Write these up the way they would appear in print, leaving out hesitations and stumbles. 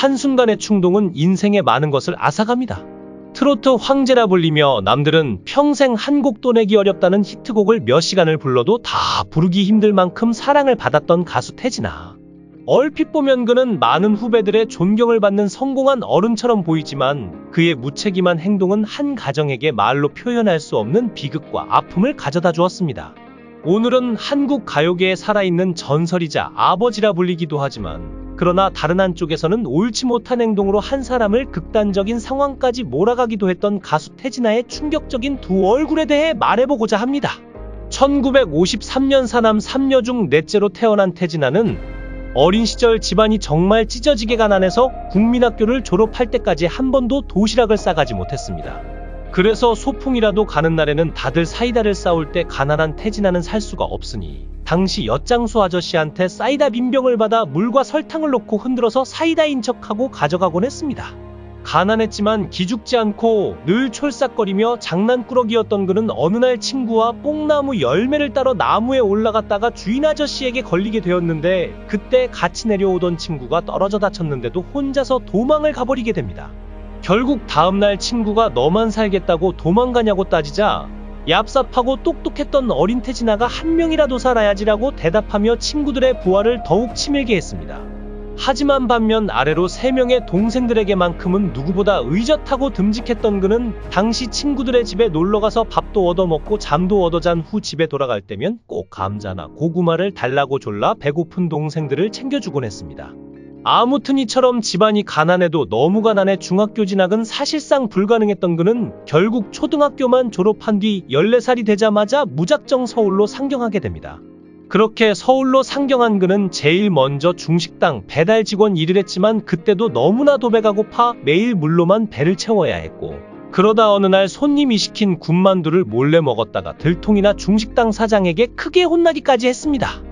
한순간의 충동은 인생의 많은 것을 앗아갑니다. 트로트 황제라 불리며 남들은 평생 한 곡도 내기 어렵다는 히트곡을 몇 시간을 불러도 다 부르기 힘들 만큼 사랑을 받았던 가수 태진아. 얼핏 보면 그는 많은 후배들의 존경을 받는 성공한 어른처럼 보이지만 그의 무책임한 행동은 한 가정에게 말로 표현할 수 없는 비극과 아픔을 가져다 주었습니다. 오늘은 한국 가요계에 살아있는 전설이자 아버지라 불리기도 하지만 그러나 다른 한쪽에서는 옳지 못한 행동으로 한 사람을 극단적인 상황까지 몰아가기도 했던 가수 태진아의 충격적인 두 얼굴에 대해 말해보고자 합니다. 1953년 사남 3녀 중 넷째로 태어난 태진아는 어린 시절 집안이 정말 찢어지게 가난해서 국민학교를 졸업할 때까지 한 번도 도시락을 싸가지 못했습니다. 그래서 소풍이라도 가는 날에는 다들 사이다를 싸올 때 가난한 태진아는 살 수가 없으니 당시 엿장수 아저씨한테 사이다 빈병을 받아 물과 설탕을 넣고 흔들어서 사이다인 척하고 가져가곤 했습니다. 가난했지만 기죽지 않고 늘 촐싹거리며 장난꾸러기였던 그는 어느 날 친구와 뽕나무 열매를 따러 나무에 올라갔다가 주인 아저씨에게 걸리게 되었는데 그때 같이 내려오던 친구가 떨어져 다쳤는데도 혼자서 도망을 가버리게 됩니다. 결국 다음날 친구가 너만 살겠다고 도망가냐고 따지자 얍삽하고 똑똑했던 어린 태진아가 한 명이라도 살아야지라고 대답하며 친구들의 부활을 더욱 치밀게 했습니다. 하지만 반면 아래로 3명의 동생들에게만큼은 누구보다 의젓하고 듬직했던 그는 당시 친구들의 집에 놀러가서 밥도 얻어먹고 잠도 얻어잔 후 집에 돌아갈 때면 꼭 감자나 고구마를 달라고 졸라 배고픈 동생들을 챙겨주곤 했습니다. 아무튼 이처럼 집안이 가난해도 너무 가난해 중학교 진학은 사실상 불가능했던 그는 결국 초등학교만 졸업한 뒤 14살이 되자마자 무작정 서울로 상경하게 됩니다. 그렇게 서울로 상경한 그는 제일 먼저 중식당 배달 직원 일을 했지만 그때도 너무나 도배가 고파 매일 물로만 배를 채워야 했고 그러다 어느 날 손님이 시킨 군만두를 몰래 먹었다가 들통이나 중식당 사장에게 크게 혼나기까지 했습니다.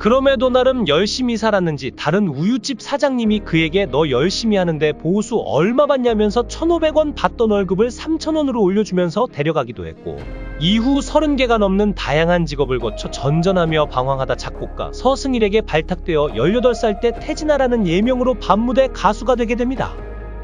그럼에도 나름 열심히 살았는지 다른 우유집 사장님이 그에게 너 열심히 하는데 보수 얼마 받냐면서 1,500원 받던 월급을 3,000원으로 올려주면서 데려가기도 했고 이후 30개가 넘는 다양한 직업을 거쳐 전전하며 방황하다 작곡가 서승일에게 발탁되어 18살 때 태진아라는 예명으로 밤무대 가수가 되게 됩니다.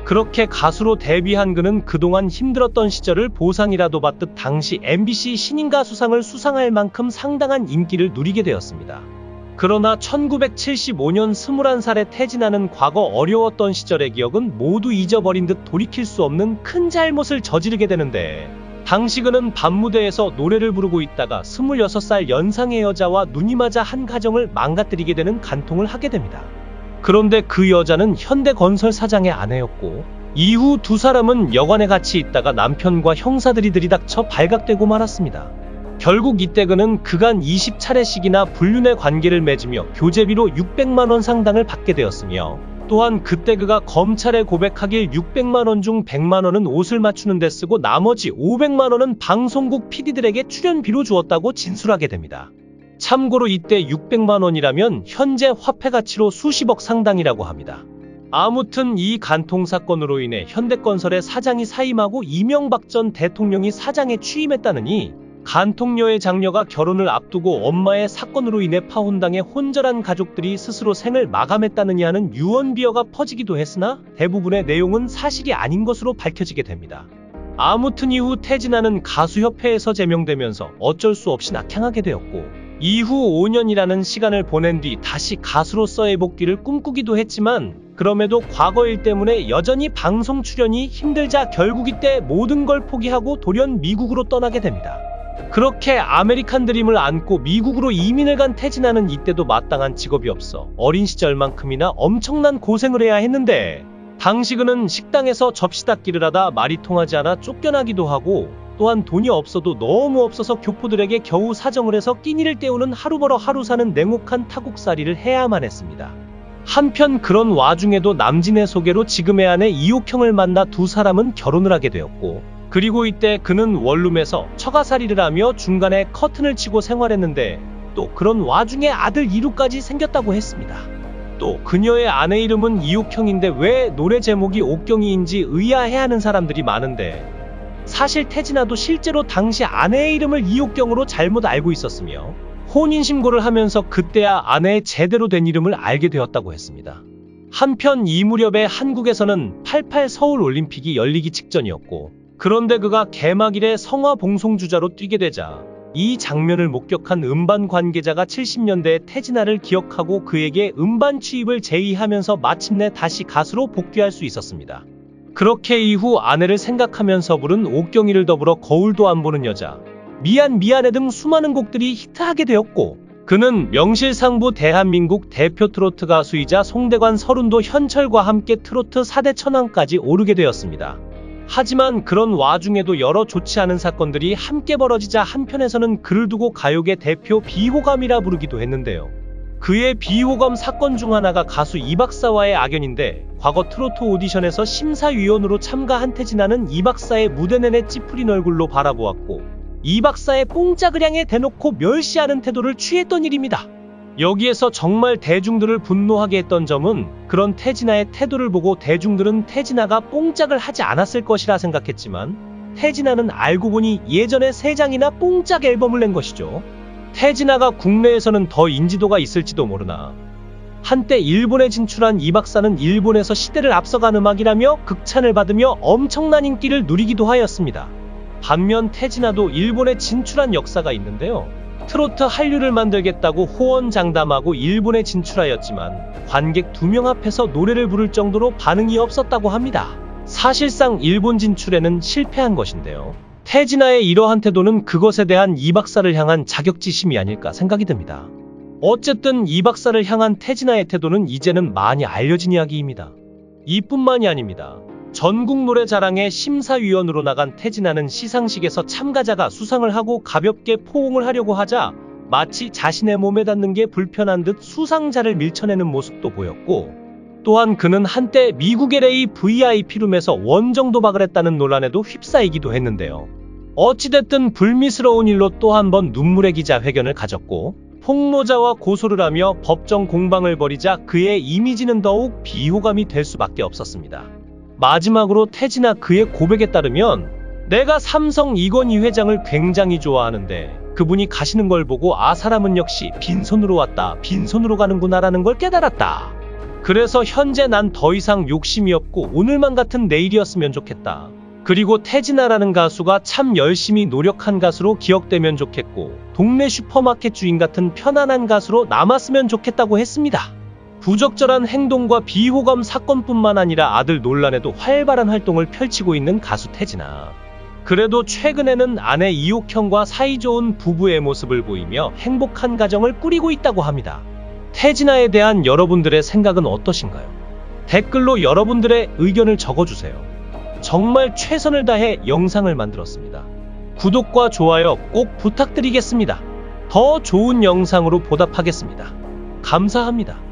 그렇게 가수로 데뷔한 그는 그동안 힘들었던 시절을 보상이라도 받듯 당시 MBC 신인가수상을 수상할 만큼 상당한 인기를 누리게 되었습니다. 그러나 1975년 21살의 태진아는 과거 어려웠던 시절의 기억은 모두 잊어버린 듯 돌이킬 수 없는 큰 잘못을 저지르게 되는데 당시 그는 밤무대에서 노래를 부르고 있다가 26살 연상의 여자와 눈이 맞아 한 가정을 망가뜨리게 되는 간통을 하게 됩니다. 그런데 그 여자는 현대건설 사장의 아내였고 이후 두 사람은 여관에 같이 있다가 남편과 형사들이 들이닥쳐 발각되고 말았습니다. 결국 이때 그는 그간 20차례씩이나 불륜의 관계를 맺으며 교제비로 600만원 상당을 받게 되었으며 또한 그때 그가 검찰에 고백하길 600만원 중 100만원은 옷을 맞추는 데 쓰고 나머지 500만원은 방송국 PD들에게 출연비로 주었다고 진술하게 됩니다. 참고로 이때 600만원이라면 현재 화폐 가치로 수십억 상당이라고 합니다. 아무튼 이 간통 사건으로 인해 현대건설의 사장이 사임하고 이명박 전 대통령이 사장에 취임했다느니 간통녀의 장녀가 결혼을 앞두고 엄마의 사건으로 인해 파혼당해 혼절한 가족들이 스스로 생을 마감했다느니 하는 유언비어가 퍼지기도 했으나 대부분의 내용은 사실이 아닌 것으로 밝혀지게 됩니다. 아무튼 이후 태진아는 가수협회에서 제명되면서 어쩔 수 없이 낙향하게 되었고 이후 5년이라는 시간을 보낸 뒤 다시 가수로서의 복귀를 꿈꾸기도 했지만 그럼에도 과거 일 때문에 여전히 방송 출연이 힘들자 결국 이때 모든 걸 포기하고 돌연 미국으로 떠나게 됩니다. 그렇게 아메리칸 드림을 안고 미국으로 이민을 간 태진아는 이때도 마땅한 직업이 없어 어린 시절만큼이나 엄청난 고생을 해야 했는데 당시 그는 식당에서 접시 닦기를 하다 말이 통하지 않아 쫓겨나기도 하고 또한 돈이 없어도 너무 없어서 교포들에게 겨우 사정을 해서 끼니를 때우는 하루 벌어 하루 사는 냉혹한 타국살이를 해야만 했습니다. 한편 그런 와중에도 남진의 소개로 지금의 아내 이옥형을 만나 두 사람은 결혼을 하게 되었고 그리고 이때 그는 원룸에서 처가살이를 하며 중간에 커튼을 치고 생활했는데 또 그런 와중에 아들 이루까지 생겼다고 했습니다. 또 그녀의 아내 이름은 이옥형인데 왜 노래 제목이 옥경이인지 의아해하는 사람들이 많은데 사실 태진아도 실제로 당시 아내의 이름을 이옥경으로 잘못 알고 있었으며 혼인신고를 하면서 그때야 아내의 제대로 된 이름을 알게 되었다고 했습니다. 한편 이 무렵에 한국에서는 88 서울 올림픽이 열리기 직전이었고, 그런데 그가 개막일에 성화 봉송주자로 뛰게 되자 이 장면을 목격한 음반 관계자가 70년대의 태진아를 기억하고 그에게 음반 취입을 제의하면서 마침내 다시 가수로 복귀할 수 있었습니다. 그렇게 이후 아내를 생각하면서 부른 옥경이를 더불어 거울도 안 보는 여자, 미안 미안해 등 수많은 곡들이 히트하게 되었고, 그는 명실상부 대한민국 대표 트로트 가수이자 송대관 서른도 현철과 함께 트로트 4대 천왕까지 오르게 되었습니다. 하지만 그런 와중에도 여러 좋지 않은 사건들이 함께 벌어지자 한편에서는 그를 두고 가요계 대표 비호감이라 부르기도 했는데요. 그의 비호감 사건 중 하나가 가수 이박사와의 악연인데, 과거 트로트 오디션에서 심사위원으로 참가한 태진아는 이박사의 무대 내내 찌푸린 얼굴로 바라보았고, 이박사의 뽕짝을 향해 대놓고 멸시하는 태도를 취했던 일입니다. 여기에서 정말 대중들을 분노하게 했던 점은, 그런 태진아의 태도를 보고 대중들은 태진아가 뽕짝을 하지 않았을 것이라 생각했지만, 태진아는 알고 보니 예전에 3장이나 뽕짝 앨범을 낸 것이죠. 태진아가 국내에서는 더 인지도가 있을지도 모르나, 한때 일본에 진출한 이박사는 일본에서 시대를 앞서간 음악이라며 극찬을 받으며 엄청난 인기를 누리기도 하였습니다. 반면 태진아도 일본에 진출한 역사가 있는데요. 트로트 한류를 만들겠다고 호언장담하고 일본에 진출하였지만 관객 2명 앞에서 노래를 부를 정도로 반응이 없었다고 합니다. 사실상 일본 진출에는 실패한 것인데요. 태진아의 이러한 태도는 그것에 대한 이박사를 향한 자격지심이 아닐까 생각이 듭니다. 어쨌든 이박사를 향한 태진아의 태도는 이제는 많이 알려진 이야기입니다. 이뿐만이 아닙니다. 전국 노래자랑의 심사위원으로 나간 태진아는 시상식에서 참가자가 수상을 하고 가볍게 포옹을 하려고 하자 마치 자신의 몸에 닿는 게 불편한 듯 수상자를 밀쳐내는 모습도 보였고, 또한 그는 한때 미국 LA VIP룸에서 원정 도박을 했다는 논란에도 휩싸이기도 했는데요. 어찌됐든 불미스러운 일로 또 한 번 눈물의 기자회견을 가졌고, 폭로자와 고소를 하며 법정 공방을 벌이자 그의 이미지는 더욱 비호감이 될 수밖에 없었습니다. 마지막으로 태진아 그의 고백에 따르면, 내가 삼성 이건희 회장을 굉장히 좋아하는데 그분이 가시는 걸 보고 아 사람은 역시 빈손으로 왔다 빈손으로 가는구나 라는 걸 깨달았다. 그래서 현재 난 더 이상 욕심이 없고 오늘만 같은 내일이었으면 좋겠다. 그리고 태진아라는 가수가 참 열심히 노력한 가수로 기억되면 좋겠고 동네 슈퍼마켓 주인 같은 편안한 가수로 남았으면 좋겠다고 했습니다. 부적절한 행동과 비호감 사건뿐만 아니라 아들 논란에도 활발한 활동을 펼치고 있는 가수 태진아. 그래도 최근에는 아내 이옥형과 사이좋은 부부의 모습을 보이며 행복한 가정을 꾸리고 있다고 합니다. 태진아에 대한 여러분들의 생각은 어떠신가요? 댓글로 여러분들의 의견을 적어주세요. 정말 최선을 다해 영상을 만들었습니다. 구독과 좋아요 꼭 부탁드리겠습니다. 더 좋은 영상으로 보답하겠습니다. 감사합니다.